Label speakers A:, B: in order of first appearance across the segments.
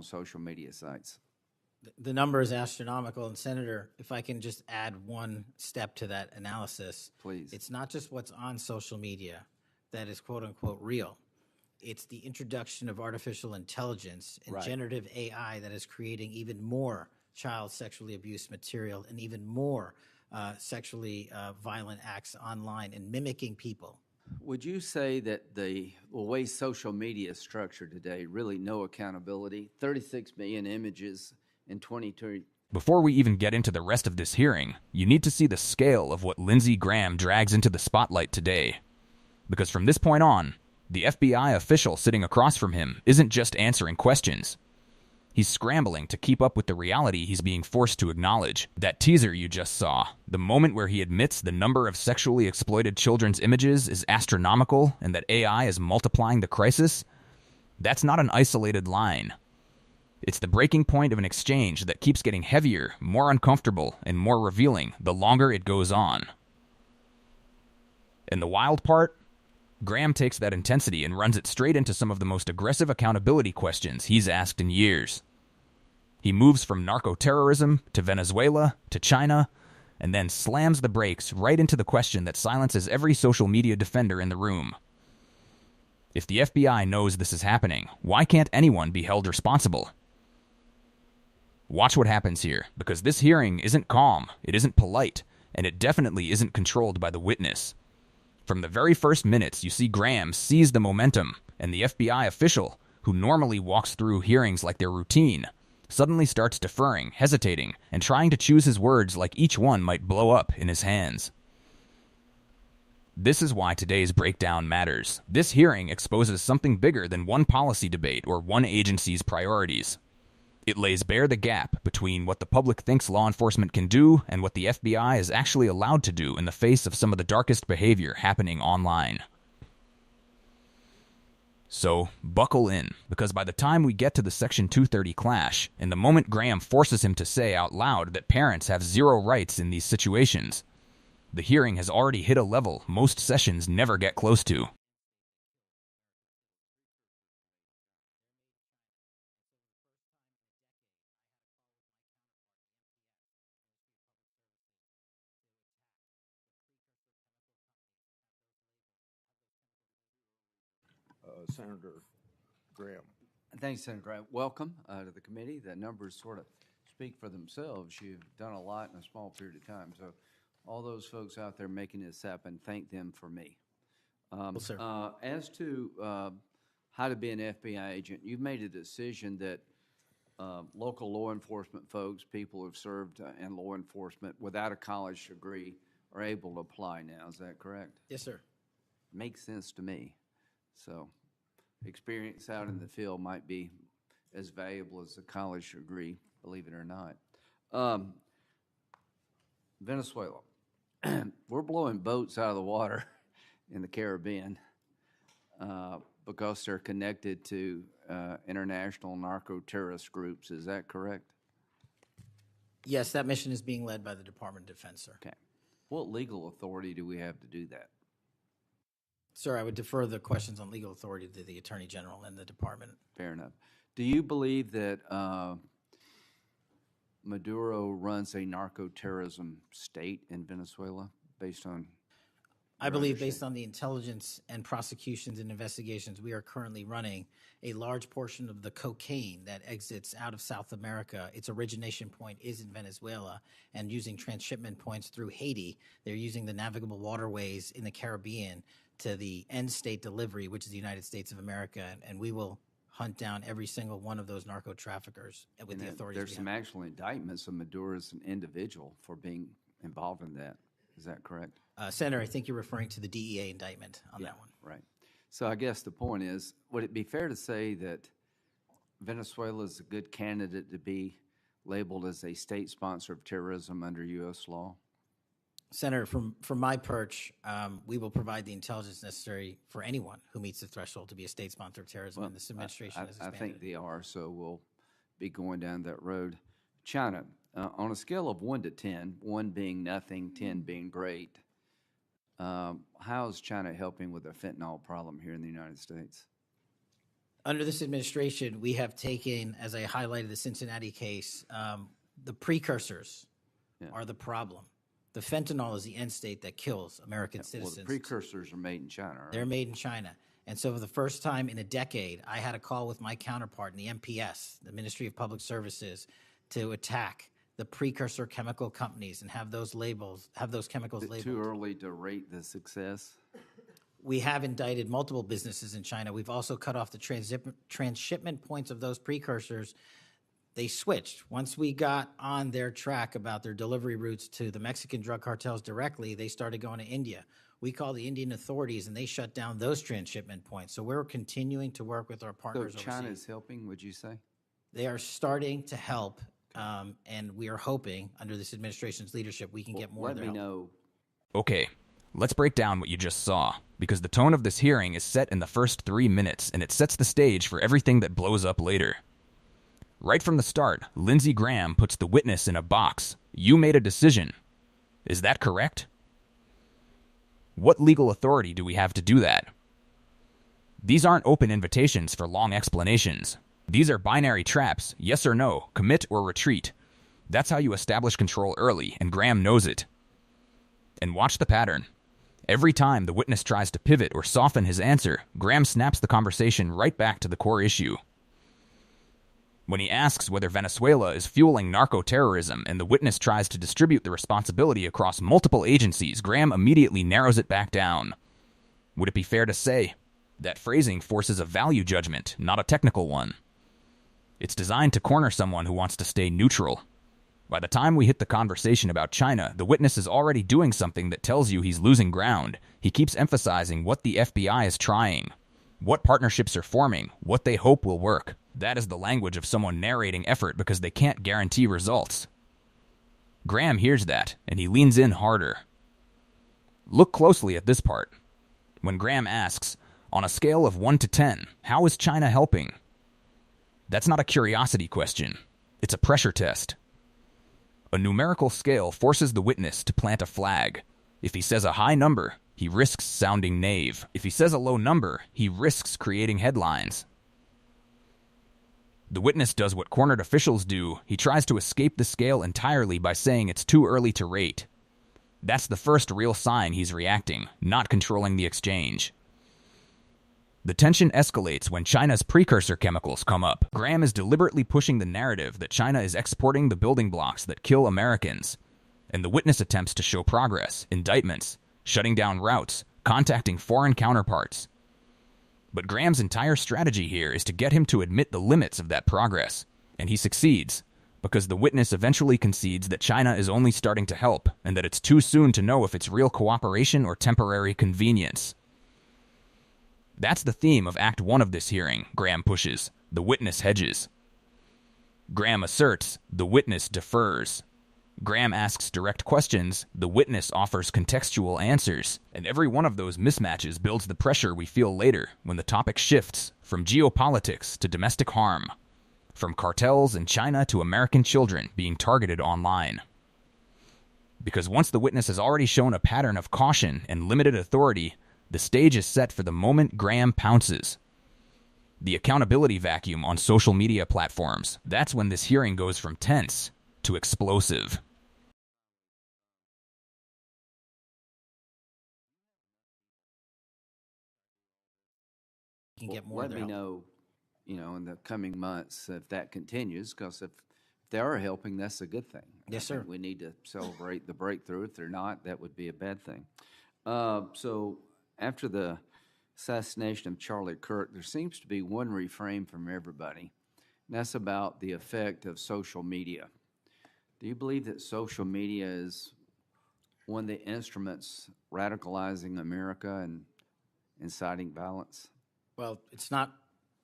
A: on social media sites?
B: The number is astronomical. And Senator, if I can just add one step to that analysis.
A: Please.
B: It's not just what's on social media that is quote unquote real. It's the introduction of artificial intelligence and generative AI that is creating even more child sexually abused material and even more sexually violent acts online and mimicking people.
A: Would you say that the way social media is structured today, really no accountability, 36 million images in 2020?
C: Before we even get into the rest of this hearing, you need to see the scale of what Lindsey Graham drags into the spotlight today. Because from this point on, the FBI official sitting across from him isn't just answering questions. He's scrambling to keep up with the reality he's being forced to acknowledge. That teaser you just saw, the moment where he admits the number of sexually exploited children's images is astronomical and that AI is multiplying the crisis, that's not an isolated line. It's the breaking point of an exchange that keeps getting heavier, more uncomfortable, and more revealing the longer it goes on. And the wild part? Graham takes that intensity and runs it straight into some of the most aggressive accountability questions he's asked in years. He moves from narco-terrorism to Venezuela to China, and then slams the brakes right into the question that silences every social media defender in the room. If the FBI knows this is happening, why can't anyone be held responsible? Watch what happens here, because this hearing isn't calm, it isn't polite, and it definitely isn't controlled by the witness. From the very first minutes, you see Graham seize the momentum, and the FBI official, who normally walks through hearings like their routine, suddenly starts deferring, hesitating, and trying to choose his words like each one might blow up in his hands. This is why today's breakdown matters. This hearing exposes something bigger than one policy debate or one agency's priorities. It lays bare the gap between what the public thinks law enforcement can do and what the FBI is actually allowed to do in the face of some of the darkest behavior happening online. So, buckle in, because by the time we get to the Section 230 clash, and the moment Graham forces him to say out loud that parents have zero rights in these situations, the hearing has already hit a level most sessions never get close to.
D: Senator Graham.
A: Thanks, Senator Graham. Welcome to the committee. The numbers sort of speak for themselves. You've done a lot in a small period of time. So all those folks out there making this happen, thank them for me. As to how to be an FBI agent, you've made a decision that local law enforcement folks, people who've served in law enforcement without a college degree are able to apply now. Is that correct?
B: Yes, sir.
A: Makes sense to me. So experience out in the field might be as valuable as a college degree, believe it or not. Venezuela. We're blowing boats out of the water in the Caribbean because they're connected to international narco-terrorist groups. Is that correct?
B: Yes, that mission is being led by the Department of Defense, sir.
A: Okay. What legal authority do we have to do that?
B: Sir, I would defer the questions on legal authority to the Attorney General and the Department.
A: Fair enough. Do you believe that Maduro runs a narco-terrorism state in Venezuela based on?
B: I believe based on the intelligence and prosecutions and investigations we are currently running, a large portion of the cocaine that exits out of South America, its origination point is in Venezuela, and using transshipment points through Haiti, they're using the navigable waterways in the Caribbean to the end state delivery, which is the United States of America, and we will hunt down every single one of those narco traffickers with the authorities.
A: There's some actual indictments of Maduro as an individual for being involved in that. Is that correct?
B: Senator, I think you're referring to the DEA indictment on that one.
A: Right. So I guess the point is, would it be fair to say that Venezuela is a good candidate to be labeled as a state sponsor of terrorism under U.S. law?
B: Senator, from my perch, we will provide the intelligence necessary for anyone who meets the threshold to be a state sponsor of terrorism, and this administration has expanded.
A: I think they are, so we'll be going down that road. China, on a scale of 1 to 10, 1 being nothing, 10 being great, how is China helping with the fentanyl problem here in the United States?
B: Under this administration, we have taken, as I highlighted the Cincinnati case, the precursors are the problem. The fentanyl is the end state that kills American citizens.
A: Well, the precursors are made in China, right?
B: They're made in China. And so for the first time in a decade, I had a call with my counterpart in the MPS, the Ministry of Public Services, to attack the precursor chemical companies and have those chemicals labeled.
A: Too early to rate the success?
B: We have indicted multiple businesses in China. We've also cut off the transshipment points of those precursors. They switched. Once we got on their track about their delivery routes to the Mexican drug cartels directly, they started going to India. We called the Indian authorities, and they shut down those transshipment points. So we're continuing to work with our partners overseas.
A: So China is helping, would you say?
B: They are starting to help, and we are hoping, under this administration's leadership, we can get more of their help.
A: Let me know.
C: Okay, let's break down what you just saw, because the tone of this hearing is set in the first 3 minutes, and it sets the stage for everything that blows up later. Right from the start, Lindsey Graham puts the witness in a box. You made a decision. Is that correct? What legal authority do we have to do that? These aren't open invitations for long explanations. These are binary traps, yes or no, commit or retreat. That's how you establish control early, and Graham knows it. And watch the pattern. Every time the witness tries to pivot or soften his answer, Graham snaps the conversation right back to the core issue. When he asks whether Venezuela is fueling narco-terrorism and the witness tries to distribute the responsibility across multiple agencies, Graham immediately narrows it back down. Would it be fair to say that phrasing forces a value judgment, not a technical one? It's designed to corner someone who wants to stay neutral. By the time we hit the conversation about China, the witness is already doing something that tells you he's losing ground. He keeps emphasizing what the FBI is trying, what partnerships are forming, what they hope will work. That is the language of someone narrating effort because they can't guarantee results. Graham hears that, and he leans in harder. Look closely at this part. When Graham asks, on a scale of 1 to 10, how is China helping? That's not a curiosity question. It's a pressure test. A numerical scale forces the witness to plant a flag. If he says a high number, he risks sounding naive. If he says a low number, he risks creating headlines. The witness does what cornered officials do. He tries to escape the scale entirely by saying it's too early to rate. That's the first real sign he's reacting, not controlling the exchange. The tension escalates when China's precursor chemicals come up. Graham is deliberately pushing the narrative that China is exporting the building blocks that kill Americans, and the witness attempts to show progress, indictments, shutting down routes, contacting foreign counterparts. But Graham's entire strategy here is to get him to admit the limits of that progress, and he succeeds, because the witness eventually concedes that China is only starting to help, and that it's too soon to know if it's real cooperation or temporary convenience. That's the theme of Act 1 of this hearing, Graham pushes. The witness hedges. Graham asserts, the witness defers. Graham asks direct questions, the witness offers contextual answers, and every one of those mismatches builds the pressure we feel later when the topic shifts from geopolitics to domestic harm, from cartels in China to American children being targeted online. Because once the witness has already shown a pattern of caution and limited authority, the stage is set for the moment Graham pounces. The accountability vacuum on social media platforms. That's when this hearing goes from tense to explosive.
B: Can get more
A: Let
B: of their
A: me
B: help.
A: know, in the coming months if that continues, because if they are helping, that's a good thing.
B: Yes,
A: I think
B: sir.
A: we need to celebrate the breakthrough. If they're not, that would be a bad thing. So after the assassination of Charlie Kirk, there seems to be one refrain from everybody, and that's about the effect of social media. Do you believe that social media is one of the instruments radicalizing America and inciting violence?
B: Well, it's not.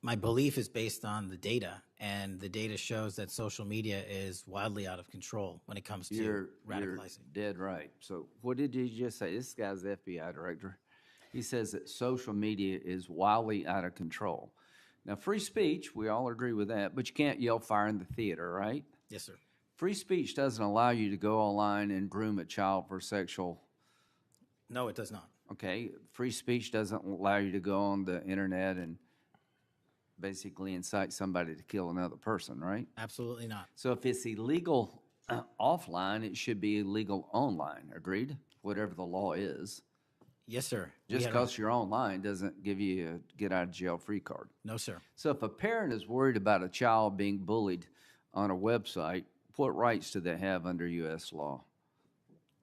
B: My belief is based on the data, and the data shows that social media is wildly out of control when it comes to
A: You're
B: radicalizing.
A: dead right. So what did you just say? This guy's the FBI director. He says that social media is wildly out of control. Now, free speech, we all agree with that, but you can't yell fire in the theater, right?
B: Yes, sir.
A: Free speech doesn't allow you to go online and groom a child for sexual.
B: No, it does not.
A: Okay, free speech doesn't allow you to go on the internet and basically incite somebody to kill another person, right?
B: Absolutely not.
A: So if it's illegal offline, it should be illegal online. Agreed? Whatever the law is.
B: Yes, sir.
A: Just because you're online doesn't give you a get out of jail free card.
B: No, sir.
A: So if a parent is worried about a child being bullied on a website, what rights do they have under U.S. law?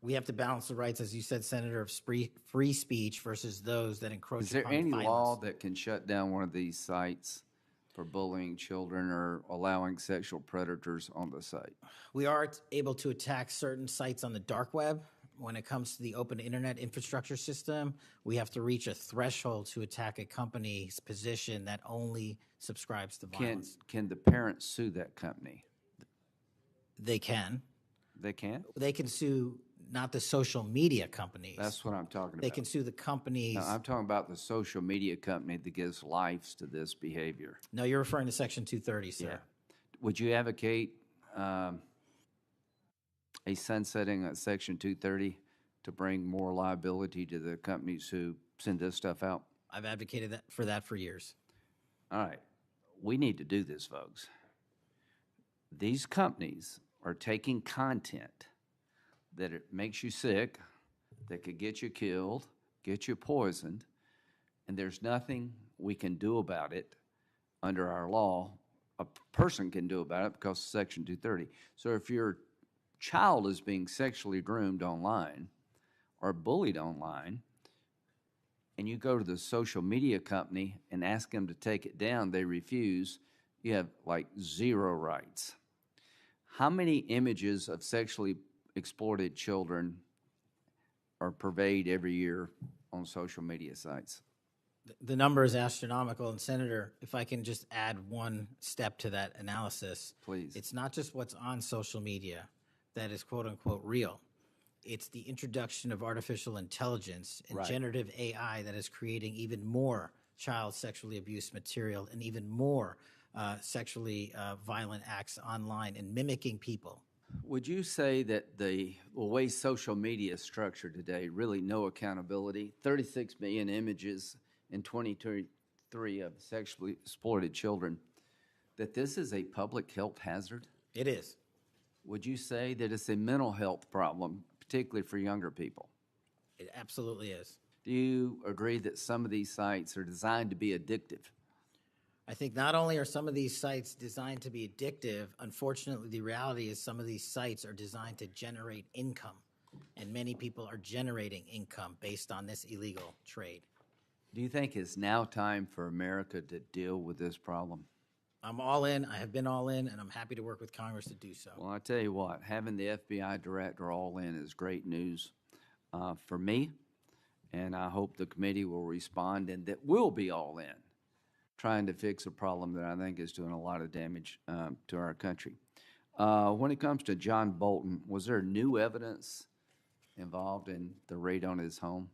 B: We have to balance the rights, as you said, Senator, of free speech versus those that encroach
A: Is there
B: upon
A: any
B: violence.
A: law that can shut down one of these sites for bullying children or allowing sexual predators on the site?
B: We are able to attack certain sites on the dark web. When it comes to the open internet infrastructure system, we have to reach a threshold to attack a company's position that only subscribes to violence.
A: Can the parents sue that company?
B: They can.
A: They can?
B: They can sue not the social media companies.
A: That's what I'm talking about.
B: They can sue the companies.
A: No, I'm talking about the social media company that gives lives to this behavior.
B: No, you're referring to Section 230, sir.
A: Yeah. Would you advocate a sunsetting of Section 230 to bring more liability to the companies who send this stuff out?
B: I've advocated for that for years.
A: All right. We need to do this, folks. These companies are taking content that it makes you sick, that could get you killed, get you poisoned, and there's nothing we can do about it under our law. A person can do about it because of Section 230. So if your child is being sexually groomed online or bullied online, and you go to the social media company and ask them to take it down, they refuse, you have like zero rights. How many images of sexually exploited children are purveyed every year on social media sites?
B: The number is astronomical. And Senator, if I can just add one step to that analysis.
A: Please.
B: It's not just what's on social media that is quote unquote real. It's the introduction of artificial intelligence and
A: Right.
B: generative AI that is creating even more child sexually abused material and even more sexually violent acts online and mimicking people.
A: Would you say that the way social media is structured today, really no accountability, 36 million images in 2023 of sexually exploited children, that this is a public health hazard?
B: It is.
A: Would you say that it's a mental health problem, particularly for younger people?
B: It absolutely is.
A: Do you agree that some of these sites are designed to be addictive?
B: I think not only are some of these sites designed to be addictive, unfortunately, the reality is some of these sites are designed to generate income, and many people are generating income based on this illegal trade.
A: Do you think it's now time for America to deal with this problem?
B: I'm all in. I have been all in, and I'm happy to work with Congress to do so.
A: Well, I tell you what, having the FBI director all in is great news for me, and I hope the committee will respond and that we'll be all in, trying to fix a problem that I think is doing a lot of damage to our country. When it comes to John Bolton, was there new evidence involved in the raid on his home?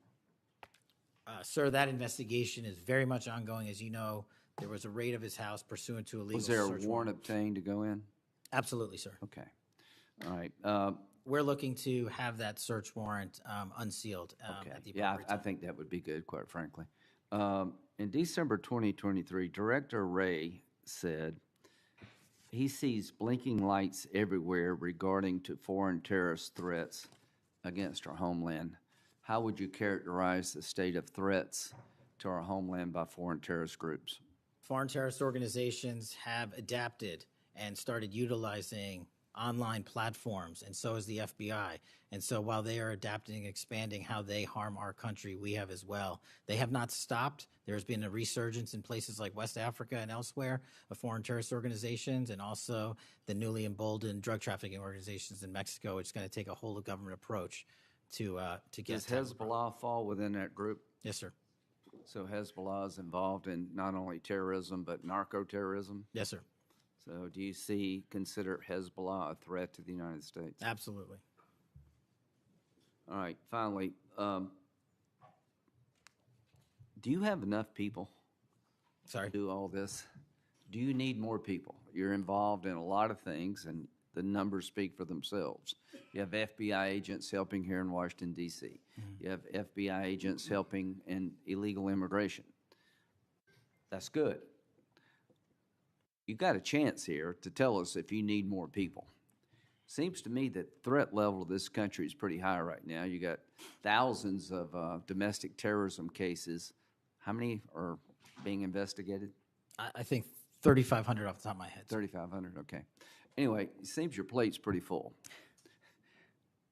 B: Sir, that investigation is very much ongoing. As you know, there was a raid of his house pursuant to a legal
A: Was there a
B: search
A: warrant obtained to go in?
B: Absolutely, sir.
A: Okay. All right.
B: We're looking to have that search warrant unsealed
A: Okay.
B: at the
A: Yeah,
B: appropriate
A: I
B: time.
A: think that would be good, quite frankly. In December 2023, Director Wray said he sees blinking lights everywhere regarding to foreign terrorist threats against our homeland. How would you characterize the state of threats to our homeland by foreign terrorist groups?
B: Foreign terrorist organizations have adapted and started utilizing online platforms, and so has the FBI. And so while they are adapting and expanding how they harm our country, we have as well. They have not stopped. There's been a resurgence in places like West Africa and elsewhere of foreign terrorist organizations, and also the newly emboldened drug trafficking organizations in Mexico. It's going to take a whole of government approach to get.
A: Does
B: to tackle the problem.
A: Hezbollah fall within that group?
B: Yes, sir.
A: So Hezbollah is involved in not only terrorism, but narco-terrorism?
B: Yes, sir.
A: So do you consider Hezbollah a threat to the United States?
B: Absolutely.
A: All right, finally, do you have enough people
B: Sorry.
A: to do all this? Do you need more people? You're involved in a lot of things, and the numbers speak for themselves. You have FBI agents helping here in Washington, D.C. You have FBI agents helping in illegal immigration. That's good. you got a chance here to tell us if you need more people. Seems to me that threat level of this country is pretty high right now. You got thousands of domestic terrorism cases. How many are being investigated?
B: I think 3,500 off the top of my head.
A: 3,500, okay. Anyway, it seems your plate's pretty full.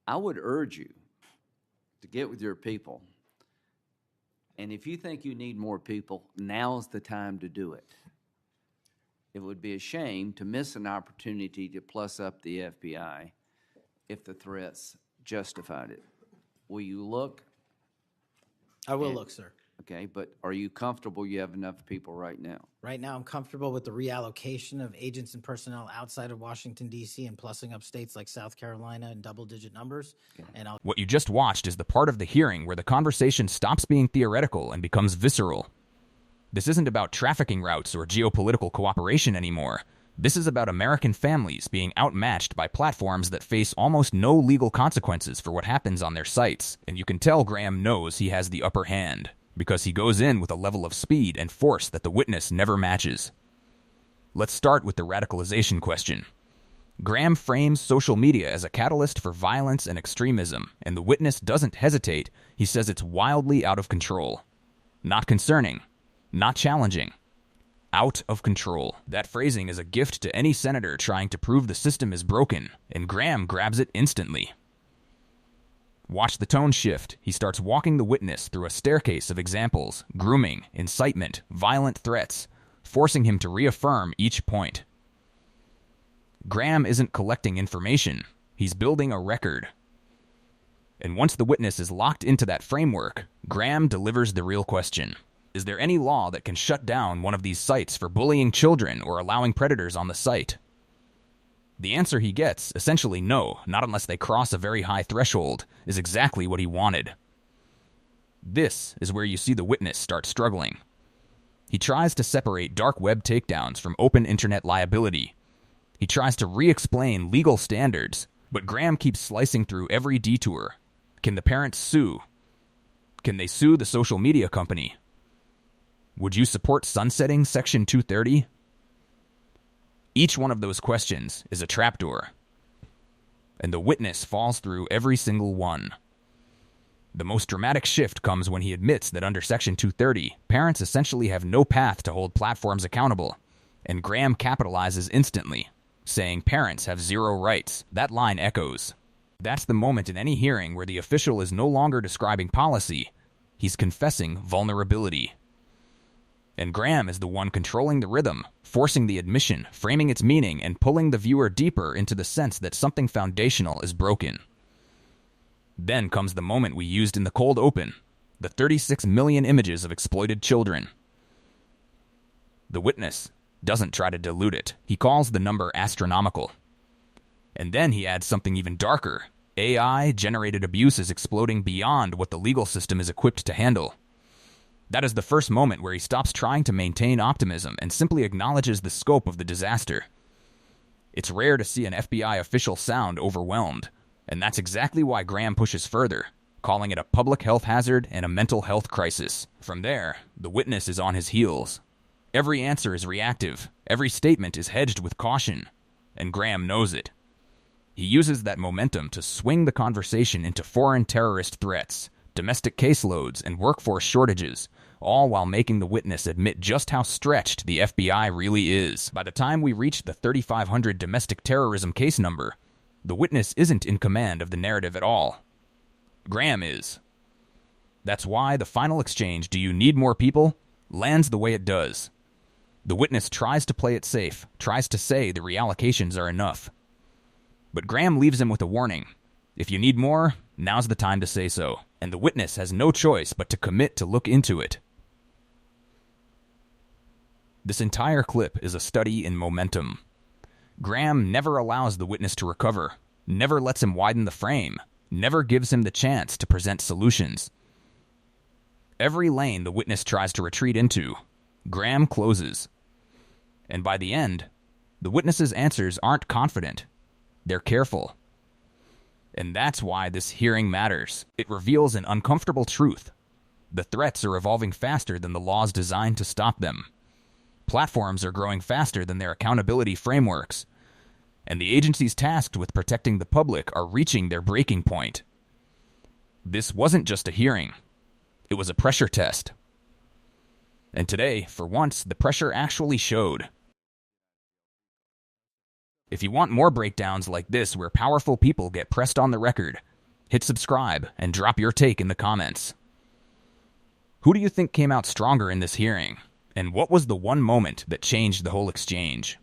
A: I would urge you to get with your people, and if you think you need more people, now's the time to do it. It would be a shame to miss an opportunity to plus up the FBI if the threats justified it. Will you look?
B: I will look, sir.
A: Okay, but are you comfortable you have enough people right now?
B: Right now, I'm comfortable with the reallocation of agents and personnel outside of Washington, D.C. and plussing up states like South Carolina in double-digit numbers. Okay. And
C: What you just watched is the part of the hearing where the conversation stops being theoretical and becomes visceral. This isn't about trafficking routes or geopolitical cooperation anymore. This is about American families being outmatched by platforms that face almost no legal consequences for what happens on their sites. And you can tell Graham knows he has the upper hand, because he goes in with a level of speed and force that the witness never matches. Let's start with the radicalization question. Graham frames social media as a catalyst for violence and extremism, and the witness doesn't hesitate. He says it's wildly out of control. Not concerning. Not challenging. Out of control. That phrasing is a gift to any senator trying to prove the system is broken, and Graham grabs it instantly. Watch the tone shift. He starts walking the witness through a staircase of examples, grooming, incitement, violent threats, forcing him to reaffirm each point. Graham isn't collecting information. He's building a record. And once the witness is locked into that framework, Graham delivers the real question. Is there any law that can shut down one of these sites for bullying children or allowing predators on the site? The answer he gets, essentially no, not unless they cross a very high threshold, is exactly what he wanted. This is where you see the witness start struggling. He tries to separate dark web takedowns from open internet liability. He tries to re-explain legal standards, but Graham keeps slicing through every detour. Can the parents sue? Can they sue the social media company? Would you support sunsetting Section 230? Each one of those questions is a trapdoor, and the witness falls through every single one. The most dramatic shift comes when he admits that under Section 230, parents essentially have no path to hold platforms accountable, and Graham capitalizes instantly, saying parents have zero rights. That line echoes. That's the moment in any hearing where the official is no longer describing policy, he's confessing vulnerability. And Graham is the one controlling the rhythm, forcing the admission, framing its meaning, and pulling the viewer deeper into the sense that something foundational is broken. Then comes the moment we used in the cold open, the 36 million images of exploited children. The witness doesn't try to dilute it. He calls the number astronomical. And then he adds something even darker. AI-generated abuse is exploding beyond what the legal system is equipped to handle. That is the first moment where he stops trying to maintain optimism and simply acknowledges the scope of the disaster. It's rare to see an FBI official sound overwhelmed, and that's exactly why Graham pushes further, calling it a public health hazard and a mental health crisis. From there, the witness is on his heels. Every answer is reactive, every statement is hedged with caution, and Graham knows it. He uses that momentum to swing the conversation into foreign terrorist threats, domestic caseloads, and workforce shortages, all while making the witness admit just how stretched the FBI really is. By the time we reach the 3,500 domestic terrorism case number, the witness isn't in command of the narrative at all. Graham is. That's why the final exchange, "Do you need more people?" lands the way it does. The witness tries to play it safe, tries to say the reallocations are enough. But Graham leaves him with a warning. If you need more, now's the time to say so. And the witness has no choice but to commit to look into it. This entire clip is a study in momentum. Graham never allows the witness to recover, never lets him widen the frame, never gives him the chance to present solutions. Every lane the witness tries to retreat into, Graham closes. And by the end, the witness's answers aren't confident. They're careful. And that's why this hearing matters. It reveals an uncomfortable truth. The threats are evolving faster than the laws designed to stop them. Platforms are growing faster than their accountability frameworks, and the agencies tasked with protecting the public are reaching their breaking point. This wasn't just a hearing. It was a pressure test. And today, for once, the pressure actually showed. If you want more breakdowns like this where powerful people get pressed on the record, hit subscribe and drop your take in the comments. Who do you think came out stronger in this hearing? And what was the one moment that changed the whole exchange?